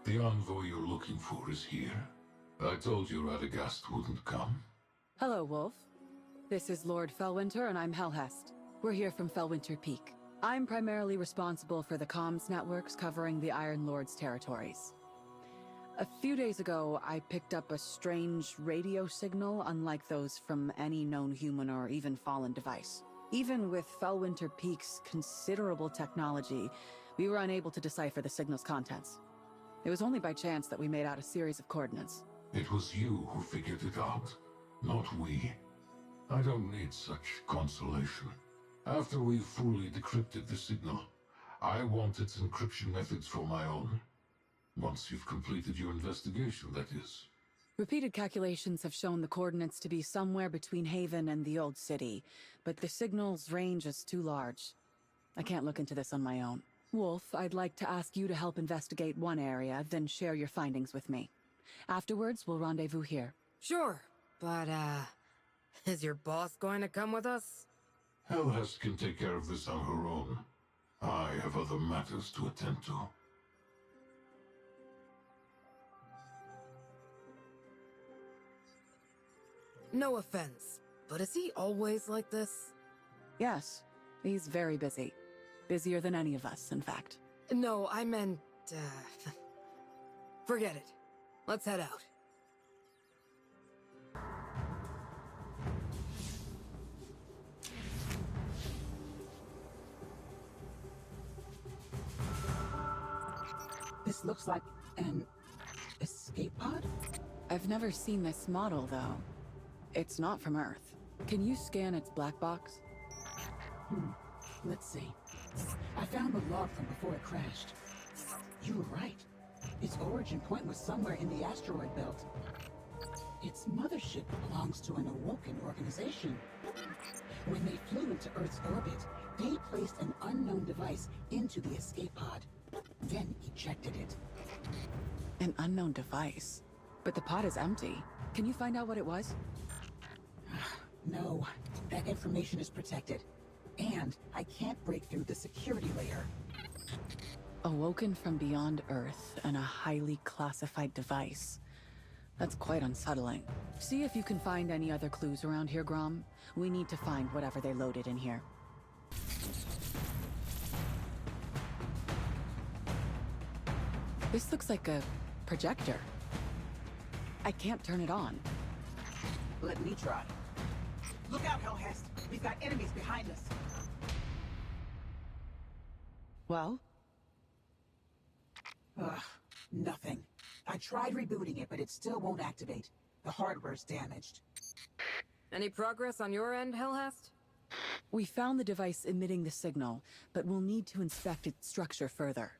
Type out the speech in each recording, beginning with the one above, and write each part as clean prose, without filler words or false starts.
The envoy you're looking for is here. I told you Radagast wouldn't come. Hello, Wolf. This is Lord Felwinter, and I'm Helhest. We're here from Felwinter Peak. I'm primarily responsible for the comms networks covering the Iron Lord's territories. A few days ago, I picked up a strange radio signal unlike those from any known human or even fallen device. Even with Felwinter Peak's considerable technology, we were unable to decipher the signal's contents. It was only by chance that we made out a series of coordinates. It was you who figured it out, not we. I don't need such consolation. After we fully decrypted the signal, I want its encryption methods for my own. Once you've completed your investigation, that is. Repeated calculations have shown the coordinates to be somewhere between Haven and the Old City, but the signal's range is too large. I can't look into this on my own. Wolf, I'd like to ask you to help investigate one area, then share your findings with me. Afterwards, we'll rendezvous here. Sure, but, is your boss going to come with us? Helhest can take care of this on her own. I have other matters to attend to. No offense, but is he always like this? Yes, he's very busy. Busier than any of us, in fact. No, I meant, forget it. Let's head out. This looks like an escape pod? I've never seen this model, though. It's not from Earth. Can you scan its black box? Let's see. I found the log from before it crashed. You were right. Its origin point was somewhere in the asteroid belt. Its mothership belongs to an awoken organization. When they flew into Earth's orbit, they placed an unknown device into the escape pod, then ejected it. An unknown device. But the pod is empty. Can you find out what it was? No, that information is protected. And I can't break through the security layer. Awoken from beyond Earth and a highly classified device. That's quite unsettling. See if you can find any other clues around here, Grom. We need to find whatever they loaded in here. This looks like a projector. I can't turn it on. Let me try. Look out, Helhest! We've got enemies behind us. Well? Ugh, nothing. I tried rebooting it, but it still won't activate. The hardware's damaged. Any progress on your end, Helhest? We found the device emitting the signal, but we'll need to inspect its structure further.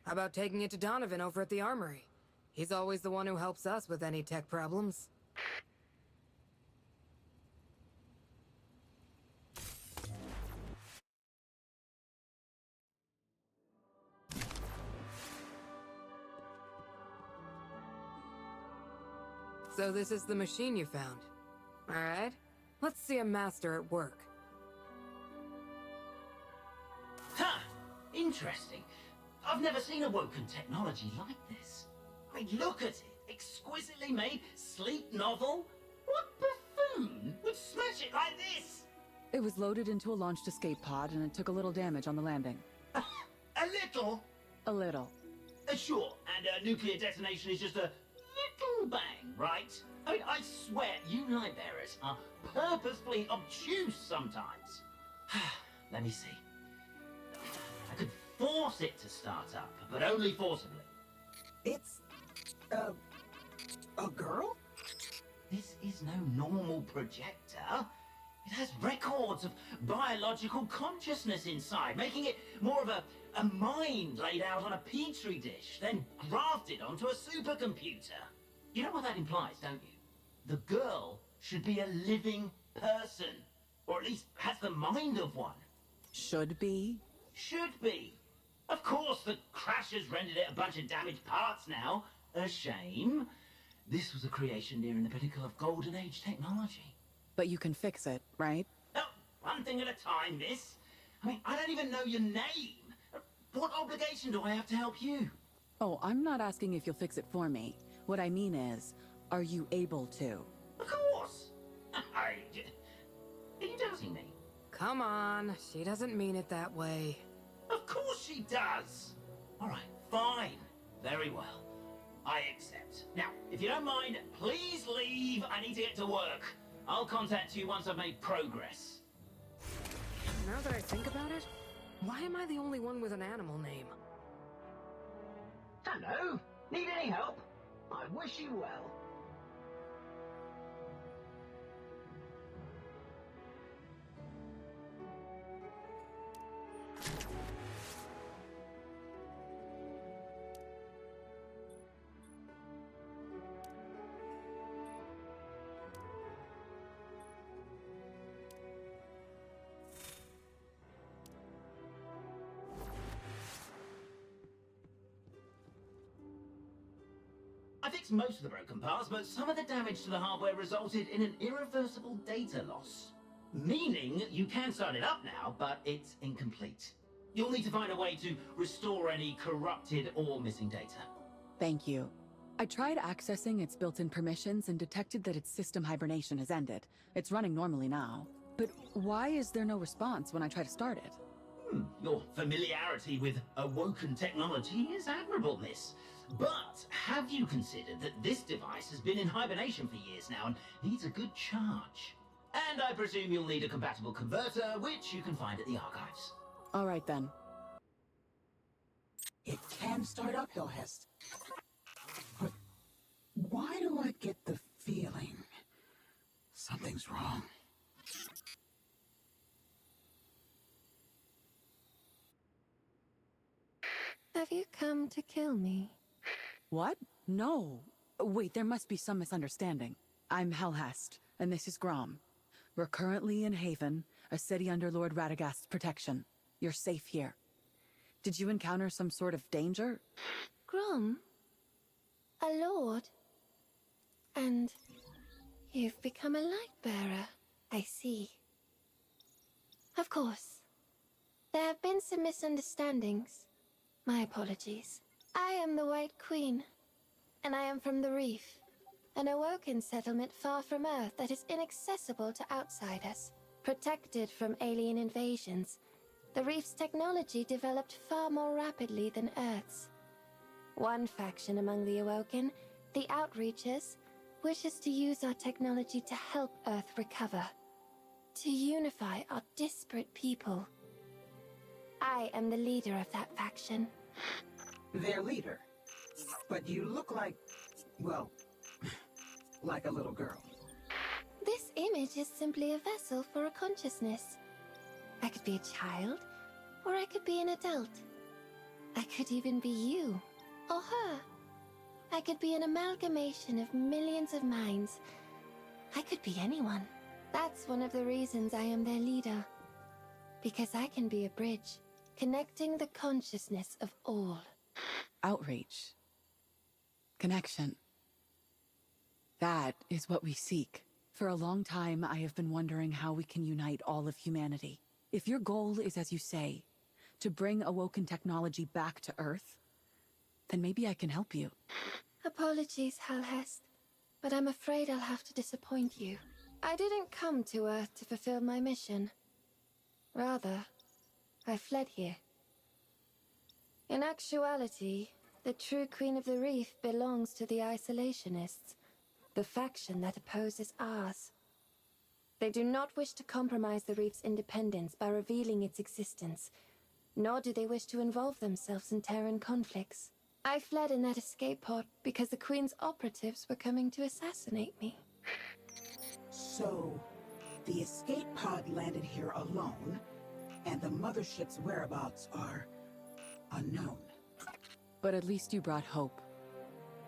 How about taking it to Donovan over at the armory? He's always the one who helps us with any tech problems. So this is the machine you found. Alright, let's see a master at work. Huh! Interesting. I've never seen awoken technology like this. I mean, look at it. Exquisitely made, sleek novel. What buffoon would smash it like this? It was loaded into a launched escape pod, and it took a little damage on the landing. A little? A little. Sure, and a nuclear detonation is just a little bang, right? I mean, I swear, you light bearers are purposefully obtuse sometimes. Let me see. I could force it to start up, but only forcibly. It's... a girl? This is no normal projector. It has records of biological consciousness inside, making it more of a mind laid out on a petri dish, then grafted onto a supercomputer. You know what that implies, don't you? The girl should be a living person, or at least has the mind of one. Should be? Should be. Of course, the crash has rendered it a bunch of damaged parts now. A shame. This was a creation nearing the pinnacle of Golden Age technology. But you can fix it, right? Oh, one thing at a time, miss. I mean, I don't even know your name. What obligation do I have to help you? Oh, I'm not asking if you'll fix it for me. What I mean is, are you able to? Of course! Are you doubting me? Come on, she doesn't mean it that way. Of course she does! Alright, fine. Very well. I accept. Now, if you don't mind, please leave. I need to get to work. I'll contact you once I've made progress. Now that I think about it, why am I the only one with an animal name? Hello? Need any help? I wish you well. I fixed most of the broken parts, but some of the damage to the hardware resulted in an irreversible data loss. Meaning you can start it up now, but it's incomplete. You'll need to find a way to restore any corrupted or missing data. Thank you. I tried accessing its built-in permissions and detected that its system hibernation has ended. It's running normally now. But why is there no response when I try to start it? Your familiarity with awoken technology is admirable, miss. But have you considered that this device has been in hibernation for years now and needs a good charge? And I presume you'll need a compatible converter, which you can find at the archives. All right then. It can start up, Helhest. But why do I get the feeling something's wrong? Have you come to kill me? What? No. Wait, there must be some misunderstanding. I'm Helhest, and this is Grom. We're currently in Haven, a city under Lord Radagast's protection. You're safe here. Did you encounter some sort of danger? Grom? A lord? And you've become a light bearer, I see. Of course. There have been some misunderstandings. My apologies. I am the White Queen, and I am from the Reef, an awoken settlement far from Earth that is inaccessible to outsiders. Protected from alien invasions, the Reef's technology developed far more rapidly than Earth's. One faction among the Awoken, the Outreachers, wishes to use our technology to help Earth recover, to unify our disparate people. I am the leader of that faction. Their leader. But you look like, well, like a little girl. This image is simply a vessel for a consciousness. I could be a child, or I could be an adult. I could even be you, or her. I could be an amalgamation of millions of minds. I could be anyone. That's one of the reasons I am their leader. Because I can be a bridge, connecting the consciousness of all. Outreach. Connection. That is what we seek. For a long time, I have been wondering how we can unite all of humanity. If your goal is, as you say, to bring awoken technology back to Earth, then maybe I can help you. Apologies, Helhest, but I'm afraid I'll have to disappoint you. I didn't come to Earth to fulfill my mission. Rather, I fled here. In actuality, the true Queen of the Reef belongs to the Isolationists, the faction that opposes ours. They do not wish to compromise the Reef's independence by revealing its existence, nor do they wish to involve themselves in Terran conflicts. I fled in that escape pod because the Queen's operatives were coming to assassinate me. So, the escape pod landed here alone, and the mothership's whereabouts are unknown. But at least you brought hope.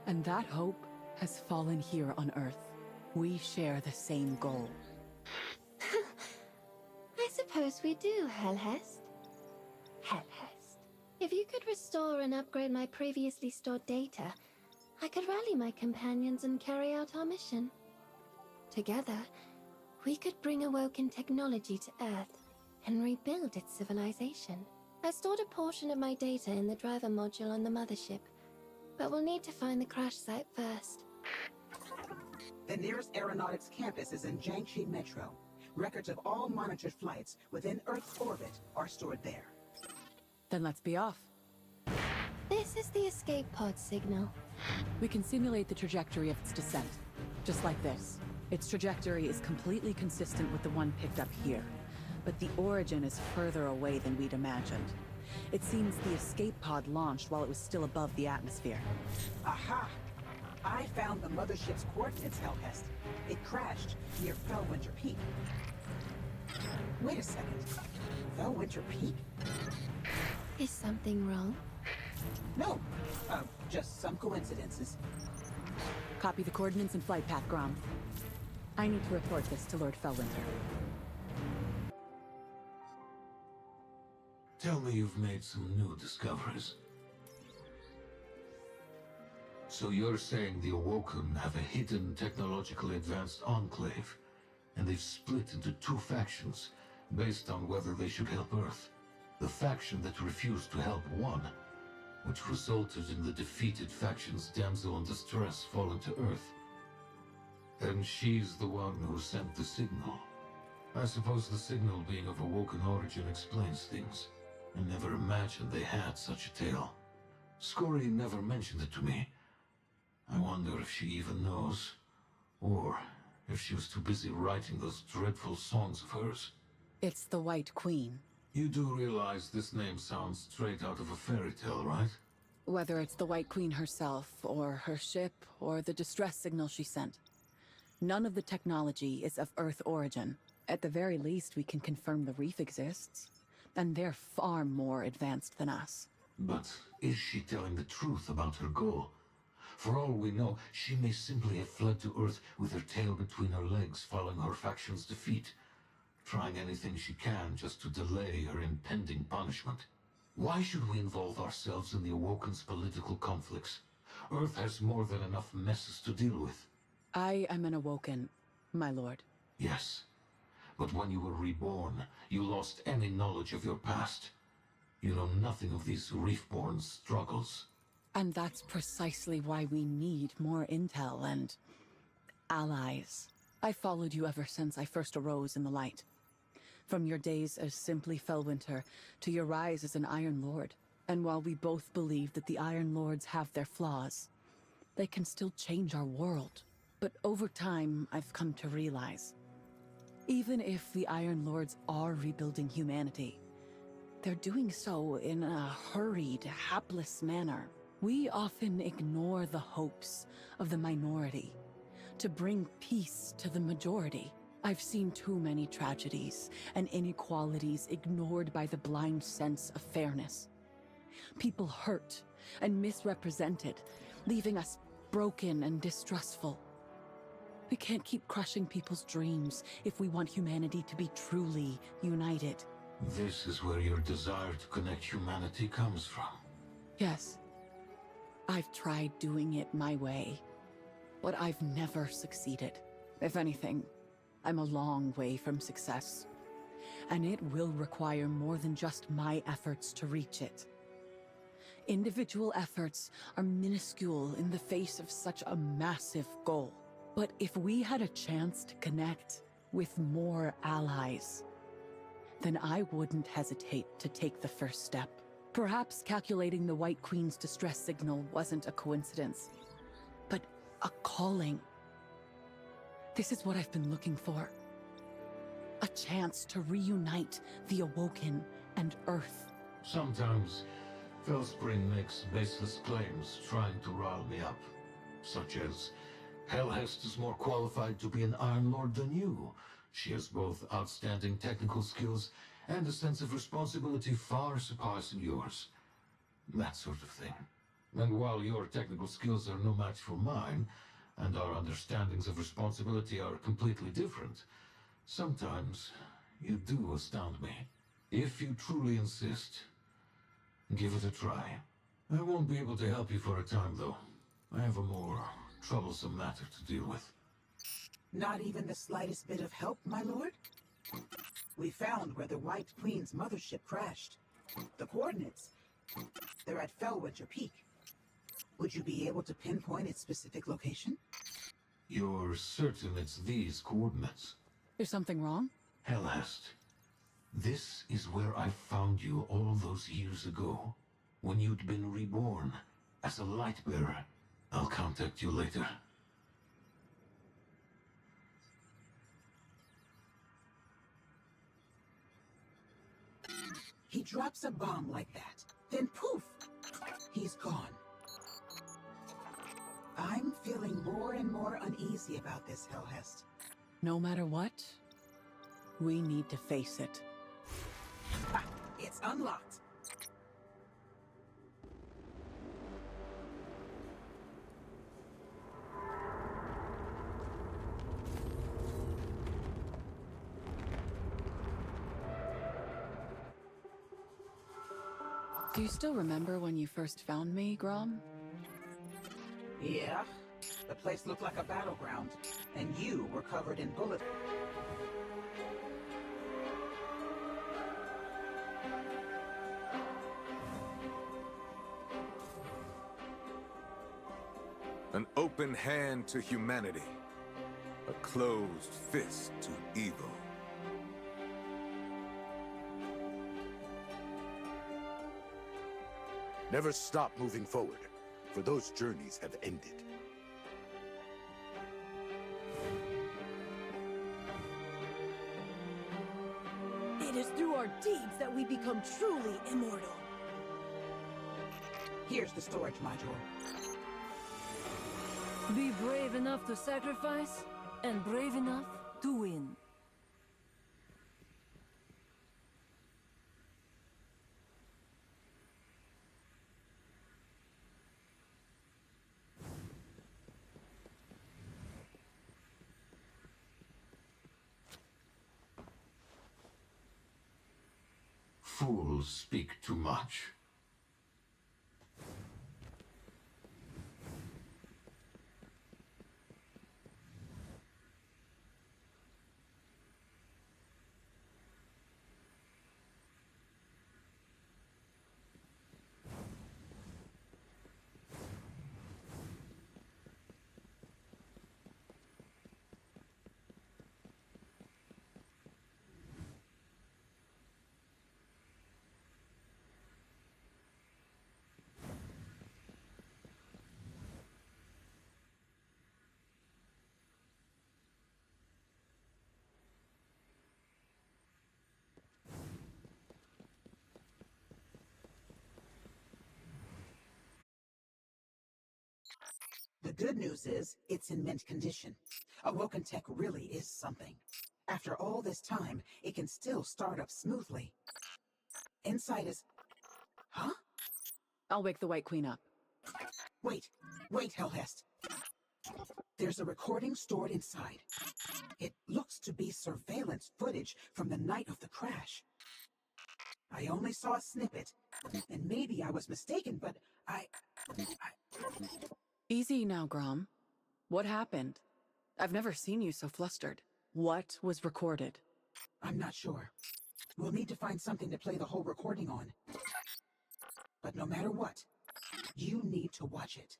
And that hope has fallen here on Earth. We share the same goal. I suppose we do, Helhest. Helhest. If you could restore and upgrade my previously stored data, I could rally my companions and carry out our mission. Together, we could bring awoken technology to Earth and rebuild its civilization. I stored a portion of my data in the driver module on the mothership, but we'll need to find the crash site first. The nearest aeronautics campus is in Jiangxi Metro. Records of all monitored flights within Earth's orbit are stored there. Then let's be off. This is the escape pod signal. We can simulate the trajectory of its descent, just like this. Its trajectory is completely consistent with the one picked up here, but the origin is further away than we'd imagined. It seems the escape pod launched while it was still above the atmosphere. Aha! I found the mothership's coordinates, Helhest. It crashed near Fellwinter Peak. Wait a second. Fellwinter Peak? Is something wrong? No. Just some coincidences. Copy the coordinates and flight path, Grom. I need to report this to Lord Fellwinter. Tell me you've made some new discoveries. So you're saying the Awoken have a hidden, technologically advanced enclave, and they've split into two factions based on whether they should help Earth. The faction that refused to help won, which resulted in the defeated faction's damsel in distress falling to Earth. And she's the one who sent the signal. I suppose the signal being of Awoken origin explains things. I never imagined they had such a tale. Scori never mentioned it to me. I wonder if she even knows, or if she was too busy writing those dreadful songs of hers. It's the White Queen. You do realize this name sounds straight out of a fairy tale, right? Whether it's the White Queen herself, or her ship, or the distress signal she sent. None of the technology is of Earth origin. At the very least, we can confirm the reef exists. And they're far more advanced than us. But is she telling the truth about her goal? For all we know, she may simply have fled to Earth with her tail between her legs following her faction's defeat, trying anything she can just to delay her impending punishment. Why should we involve ourselves in the Awoken's political conflicts? Earth has more than enough messes to deal with. I am an Awoken, my lord. Yes, but when you were reborn, you lost any knowledge of your past. You know nothing of these Reefborn struggles. And that's precisely why we need more intel and allies. I followed you ever since I first arose in the light. From your days as simply Fellwinter to your rise as an Iron Lord. And while we both believe that the Iron Lords have their flaws, they can still change our world. But over time, I've come to realize, even if the Iron Lords are rebuilding humanity, they're doing so in a hurried, hapless manner. We often ignore the hopes of the minority to bring peace to the majority. I've seen too many tragedies and inequalities ignored by the blind sense of fairness. People hurt and misrepresented, leaving us broken and distrustful. We can't keep crushing people's dreams if we want humanity to be truly united. This is where your desire to connect humanity comes from. Yes. I've tried doing it my way, but I've never succeeded. If anything, I'm a long way from success. And it will require more than just my efforts to reach it. Individual efforts are minuscule in the face of such a massive goal. But if we had a chance to connect with more allies, then I wouldn't hesitate to take the first step. Perhaps calculating the White Queen's distress signal wasn't a coincidence, but a calling. This is what I've been looking for. A chance to reunite the Awoken and Earth. Sometimes, Fellspring makes baseless claims trying to rile me up, such as, Helhest is more qualified to be an Iron Lord than you. She has both outstanding technical skills and a sense of responsibility far surpassing yours. That sort of thing. And while your technical skills are no match for mine, and our understandings of responsibility are completely different, sometimes you do astound me. If you truly insist, give it a try. I won't be able to help you for a time, though. I have a more troublesome matter to deal with. Not even the slightest bit of help, my lord? We found where the White Queen's mothership crashed. The coordinates, they're at Fellwinter Peak. Would you be able to pinpoint its specific location? You're certain it's these coordinates? Is something wrong? Helhest, this is where I found you all those years ago, when you'd been reborn as a light bearer. I'll contact you later. He drops a bomb like that, then poof, he's gone. I'm feeling more and more uneasy about this, Helhest. No matter what, we need to face it. Ha! It's unlocked. Do you still remember when you first found me, Grom? Yeah, the place looked like a battleground, and you were covered in bullets. An open hand to humanity. A closed fist to evil. Never stop moving forward, for those journeys have ended. It is through our deeds that we become truly immortal. Here's the storage module. Be brave enough to sacrifice, and brave enough to win. Fools speak too much. The good news is, it's in mint condition. Awoken tech really is something. After all this time, it can still start up smoothly. Inside is... Huh? I'll wake the White Queen up. Wait, Helhest. There's a recording stored inside. It looks to be surveillance footage from the night of the crash. I only saw a snippet, and maybe I was mistaken, but I... Easy now, Grom. What happened? I've never seen you so flustered. What was recorded? I'm not sure. We'll need to find something to play the whole recording on. But no matter what, you need to watch it.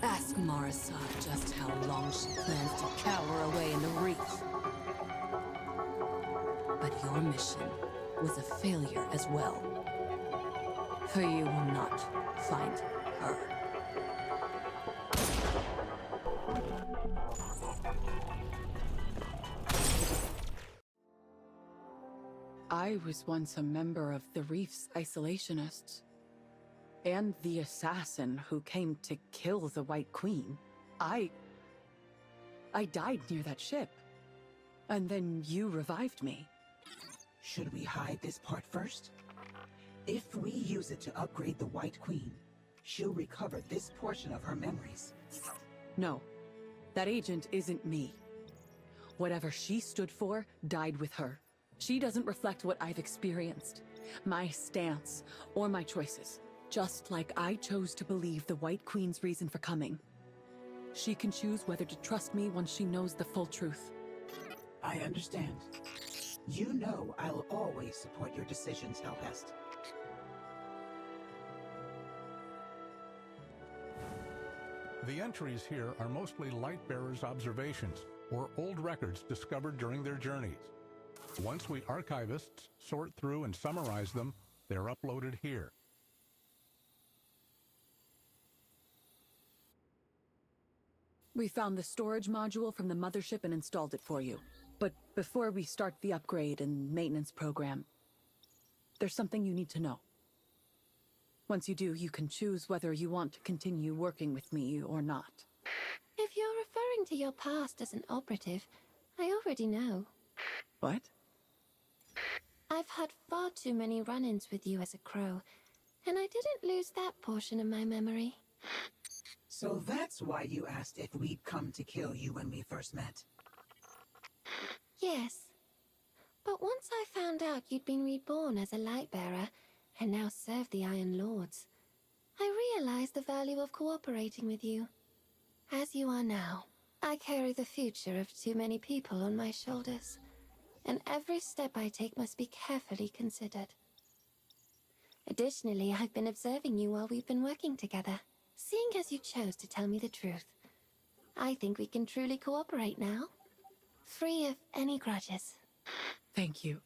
Ask Marissa just how long she plans to cower away in the reef. But your mission was a failure as well. For you will not find her. I was once a member of the Reef's isolationists. And the assassin who came to kill the White Queen. I died near that ship. And then you revived me. Should we hide this part first? If we use it to upgrade the White Queen, she'll recover this portion of her memories. No, that agent isn't me. Whatever she stood for died with her. She doesn't reflect what I've experienced, my stance, or my choices. Just like I chose to believe the White Queen's reason for coming. She can choose whether to trust me once she knows the full truth. I understand. You know I'll always support your decisions, Helhest. The entries here are mostly Lightbearers' observations, or old records discovered during their journeys. Once we archivists sort through and summarize them, they're uploaded here. We found the storage module from the mothership and installed it for you. But before we start the upgrade and maintenance program, there's something you need to know. Once you do, you can choose whether you want to continue working with me or not. If you're referring to your past as an operative, I already know. What? I've had far too many run-ins with you as a crow, and I didn't lose that portion of my memory. So that's why you asked if we'd come to kill you when we first met. Yes. But once I found out you'd been reborn as a Lightbearer, and now serve the Iron Lords, I realized the value of cooperating with you. As you are now, I carry the future of too many people on my shoulders, and every step I take must be carefully considered. Additionally, I've been observing you while we've been working together. Seeing as you chose to tell me the truth, I think we can truly cooperate now, free of any grudges. Thank you.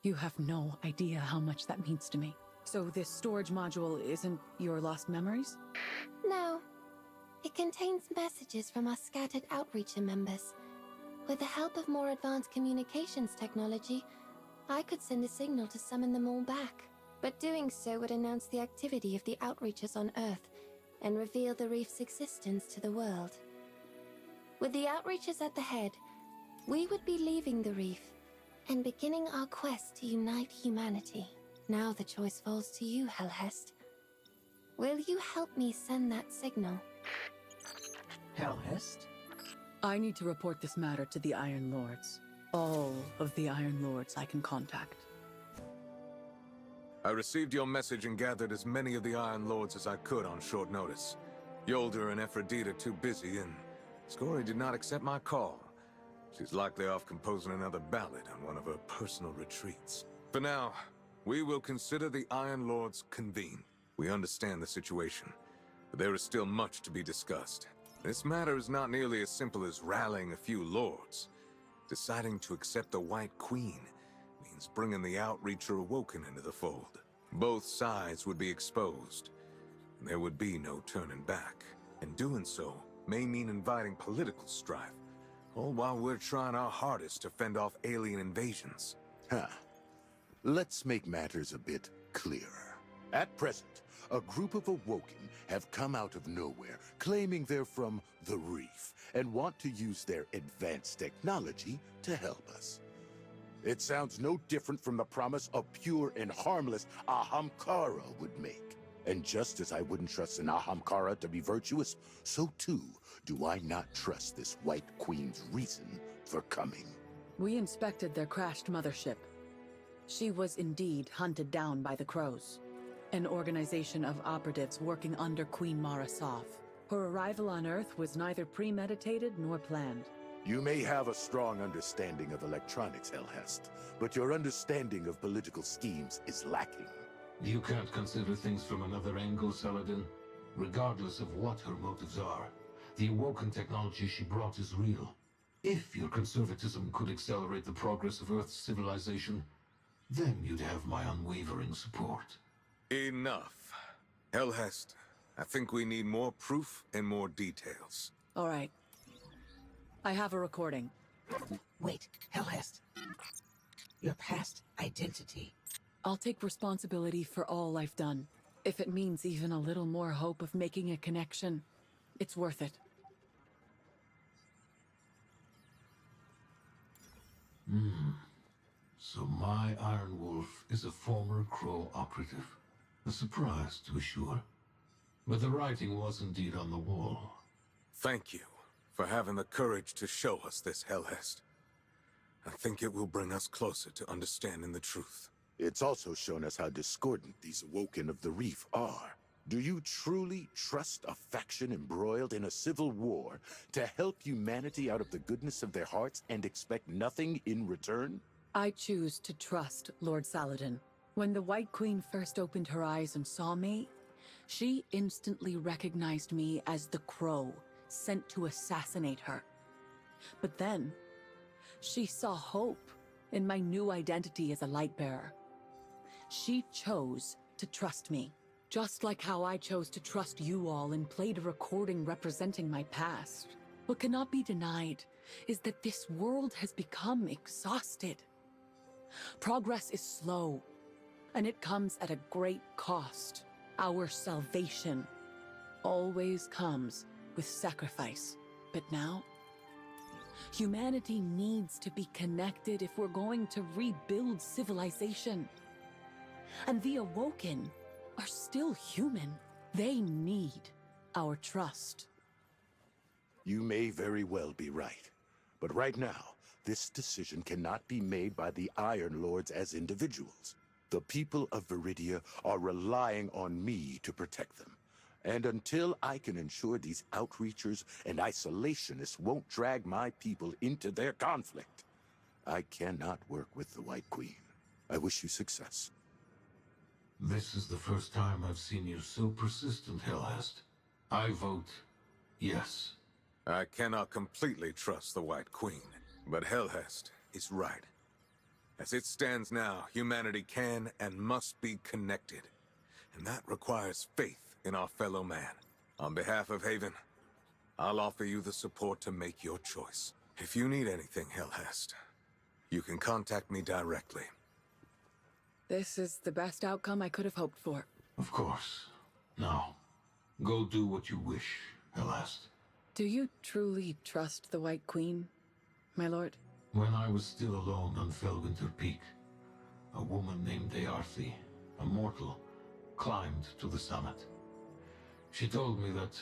You have no idea how much that means to me. So this storage module isn't your lost memories? No. It contains messages from our scattered Outreacher members. With the help of more advanced communications technology, I could send a signal to summon them all back. But doing so would announce the activity of the Outreachers on Earth and reveal the reef's existence to the world. With the Outreachers at the head, we would be leaving the reef and beginning our quest to unite humanity. Now the choice falls to you, Helhest. Will you help me send that signal? Helhest? I need to report this matter to the Iron Lords. All of the Iron Lords I can contact. I received your message and gathered as many of the Iron Lords as I could on short notice. Yolder and Ephrodite are too busy, and Scory did not accept my call. She's likely off composing another ballad on one of her personal retreats. For now, we will consider the Iron Lords convene. We understand the situation, but there is still much to be discussed. This matter is not nearly as simple as rallying a few lords. Deciding to accept the White Queen means bringing the Outreacher Awoken into the fold. Both sides would be exposed, and there would be no turning back. And doing so may mean inviting political strife, all while we're trying our hardest to fend off alien invasions. Let's make matters a bit clearer. At present, a group of Awoken have come out of nowhere, claiming they're from the Reef, and want to use their advanced technology to help us. It sounds no different from the promise a pure and harmless Ahamkara would make. And just as I wouldn't trust an Ahamkara to be virtuous, so too do I not trust this White Queen's reason for coming. We inspected their crashed mothership. She was indeed hunted down by the Crows, an organization of operatives working under Queen Mara Sov. Her arrival on Earth was neither premeditated nor planned. You may have a strong understanding of electronics, Helhest, but your understanding of political schemes is lacking. You can't consider things from another angle, Saladin. Regardless of what her motives are, the Awoken technology she brought is real. If your conservatism could accelerate the progress of Earth's civilization, then you'd have my unwavering support. Enough. Helhest, I think we need more proof and more details. All right. I have a recording. Wait, Helhest. Your past identity. I'll take responsibility for all I've done. If it means even a little more hope of making a connection, it's worth it. So my Iron Wolf is a former Crow operative. A surprise, to be sure. But the writing was indeed on the wall. Thank you for having the courage to show us this, Helhest. I think it will bring us closer to understanding the truth. It's also shown us how discordant these Awoken of the Reef are. Do you truly trust a faction embroiled in a civil war to help humanity out of the goodness of their hearts and expect nothing in return? I choose to trust Lord Saladin. When the White Queen first opened her eyes and saw me, she instantly recognized me as the Crow sent to assassinate her. But then, she saw hope in my new identity as a Lightbearer. She chose to trust me, just like how I chose to trust you all and played a recording representing my past. What cannot be denied is that this world has become exhausted. Progress is slow, and it comes at a great cost. Our salvation always comes with sacrifice. But now, humanity needs to be connected if we're going to rebuild civilization. And the Awoken are still human. They need our trust. You may very well be right. But right now, this decision cannot be made by the Iron Lords as individuals. The people of Viridia are relying on me to protect them. And until I can ensure these outreachers and isolationists won't drag my people into their conflict, I cannot work with the White Queen. I wish you success. This is the first time I've seen you so persistent, Helhest. I vote yes. I cannot completely trust the White Queen, but Helhest is right. As it stands now, humanity can and must be connected. And that requires faith in our fellow man. On behalf of Haven, I'll offer you the support to make your choice. If you need anything, Helhest, you can contact me directly. This is the best outcome I could have hoped for. Of course. Now, go do what you wish, Helhest. Do you truly trust the White Queen, my lord? When I was still alone on Felwinter Peak, a woman named Earthy, a mortal, climbed to the summit. She told me that,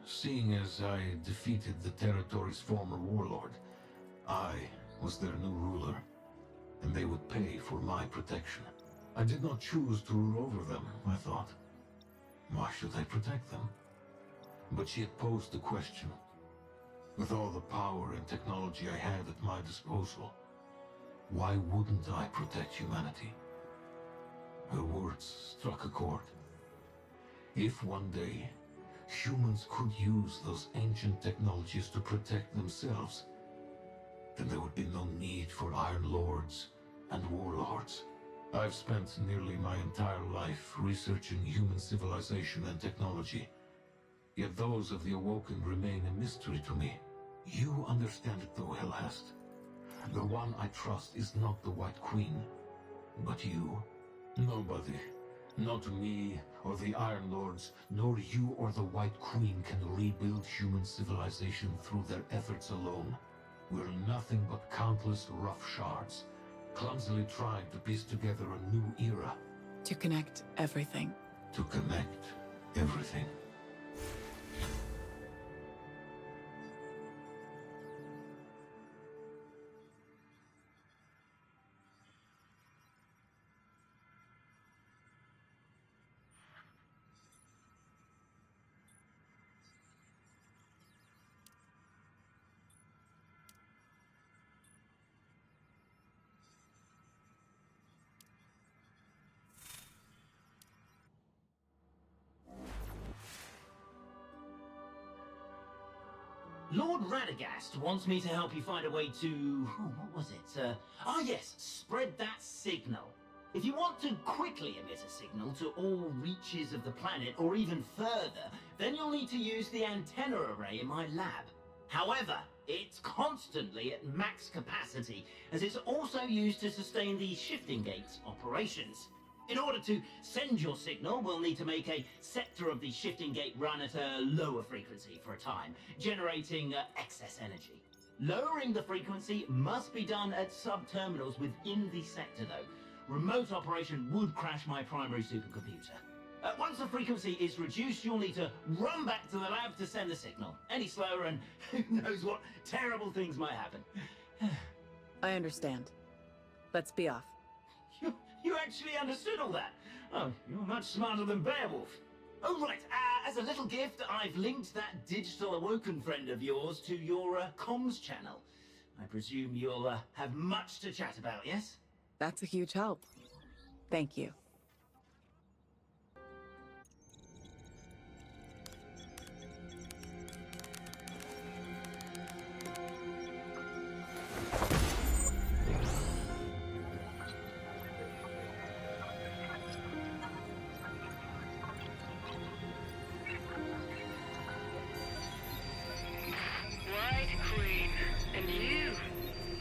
seeing as I defeated the territory's former warlord, I was their new ruler, and they would pay for my protection. I did not choose to rule over them, I thought. Why should I protect them? But she had posed the question. With all the power and technology I had at my disposal, why wouldn't I protect humanity? Her words struck a chord. If one day, humans could use those ancient technologies to protect themselves, then there would be no need for Iron Lords and Warlords. I've spent nearly my entire life researching human civilization and technology. Yet those of the Awoken remain a mystery to me. You understand it though, Helhest. The one I trust is not the White Queen, but you. Nobody, not me or the Iron Lords, nor you or the White Queen can rebuild human civilization through their efforts alone. We're nothing but countless rough shards, clumsily trying to piece together a new era. To connect everything. To connect everything. Lord Radagast wants me to help you find a way to... Oh, what was it? Yes, spread that signal. If you want to quickly emit a signal to all reaches of the planet, or even further, then you'll need to use the antenna array in my lab. However, it's constantly at max capacity, as it's also used to sustain the shifting gate's operations. In order to send your signal, we'll need to make a sector of the shifting gate run at a lower frequency for a time, generating excess energy. Lowering the frequency must be done at sub-terminals within the sector, though. Remote operation would crash my primary supercomputer. Once the frequency is reduced, you'll need to run back to the lab to send the signal. Any slower and who knows what terrible things might happen. I understand. Let's be off. You actually understood all that? Oh, you're much smarter than Beowulf. Oh, right. As a little gift, I've linked that digital awoken friend of yours to your comms channel. I presume you'll have much to chat about, yes? That's a huge help. Thank you. White Queen, and you,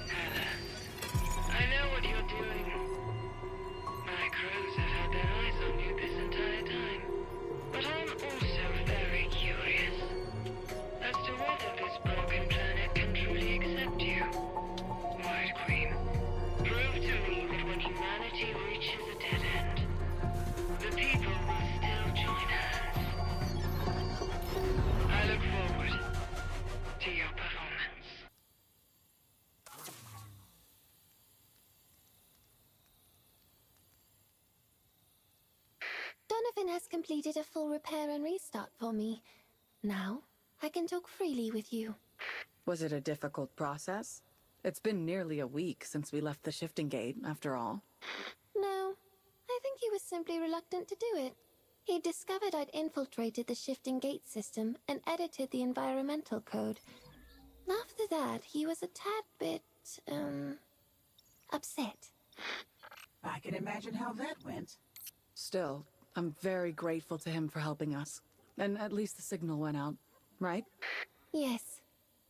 Helhest. I know what you're doing. My crows have had their eyes on you this entire time. But I'm also very curious as to whether this broken planet can truly accept you. White Queen, prove to me that when humanity reaches a dead end, the people will still join hands. I look forward to your performance. Donovan has completed a full repair and restart for me. Now, I can talk freely with you. Was it a difficult process? It's been nearly a week since we left the shifting gate, after all. No, I think he was simply reluctant to do it. He discovered I'd infiltrated the shifting gate system and edited the environmental code. After that, he was a tad bit, upset. I can imagine how that went. Still, I'm very grateful to him for helping us. And at least the signal went out, right? Yes.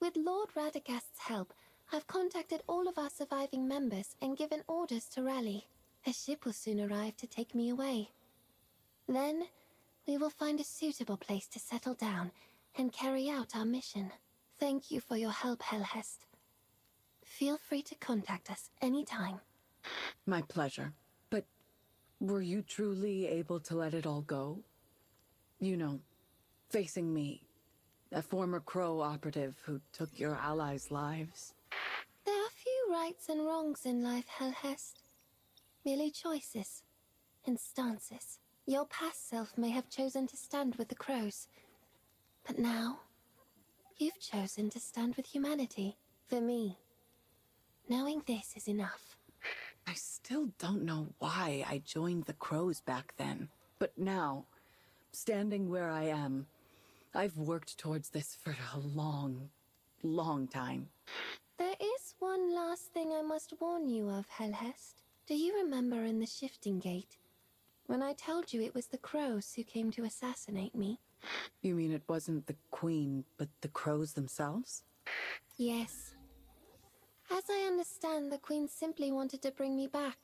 With Lord Radagast's help, I've contacted all of our surviving members and given orders to rally. A ship will soon arrive to take me away. Then, we will find a suitable place to settle down and carry out our mission. Thank you for your help, Helhest. Feel free to contact us anytime. My pleasure. But were you truly able to let it all go? You know, facing me, a former Crow operative who took your allies' lives. There are few rights and wrongs in life, Helhest. Merely choices and stances. Your past self may have chosen to stand with the Crows, but now, you've chosen to stand with humanity. For me, knowing this is enough. I still don't know why I joined the Crows back then. But now, standing where I am, I've worked towards this for a long, long time. There is one last thing I must warn you of, Helhest. Do you remember in the shifting gate, when I told you it was the Crows who came to assassinate me? You mean it wasn't the Queen, but the Crows themselves? Yes. As I understand, the Queen simply wanted to bring me back,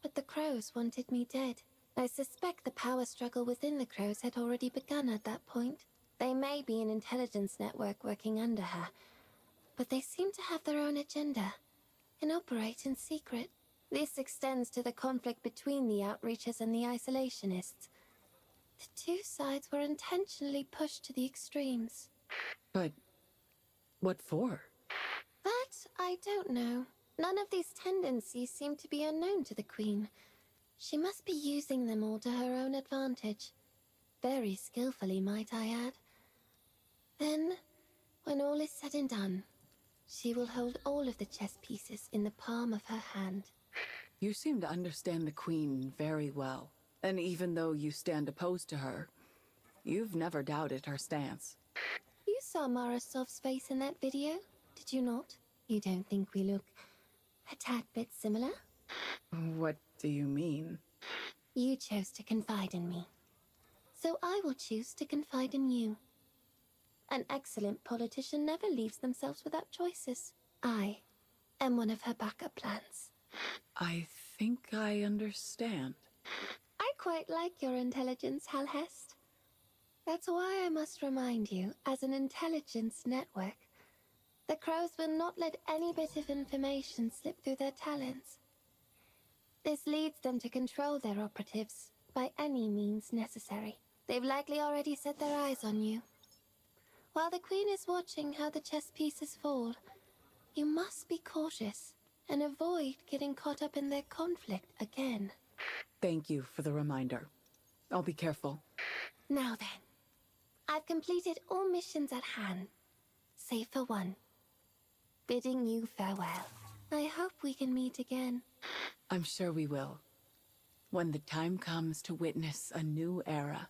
but the Crows wanted me dead. I suspect the power struggle within the Crows had already begun at that point. They may be an intelligence network working under her, but they seem to have their own agenda and operate in secret. This extends to the conflict between the Outreachers and the Isolationists. The two sides were intentionally pushed to the extremes. But what for? That I don't know. None of these tendencies seem to be unknown to the Queen. She must be using them all to her own advantage. Very skillfully, might I add. Then, when all is said and done, she will hold all of the chess pieces in the palm of her hand. You seem to understand the Queen very well. And even though you stand opposed to her, you've never doubted her stance. You saw Marasov's face in that video, did you not? You don't think we look a tad bit similar? What do you mean? You chose to confide in me. So I will choose to confide in you. An excellent politician never leaves themselves without choices. I am one of her backup plans. I think I understand. I quite like your intelligence, Helhest. That's why I must remind you, as an intelligence network, the Crows will not let any bit of information slip through their talons. This leads them to control their operatives by any means necessary. They've likely already set their eyes on you. While the Queen is watching how the chess pieces fall, you must be cautious. and avoid getting caught up in their conflict again. Thank you for the reminder. I'll be careful. Now then, I've completed all missions at hand, save for one. Bidding you farewell. I hope we can meet again. I'm sure we will. When the time comes to witness a new era.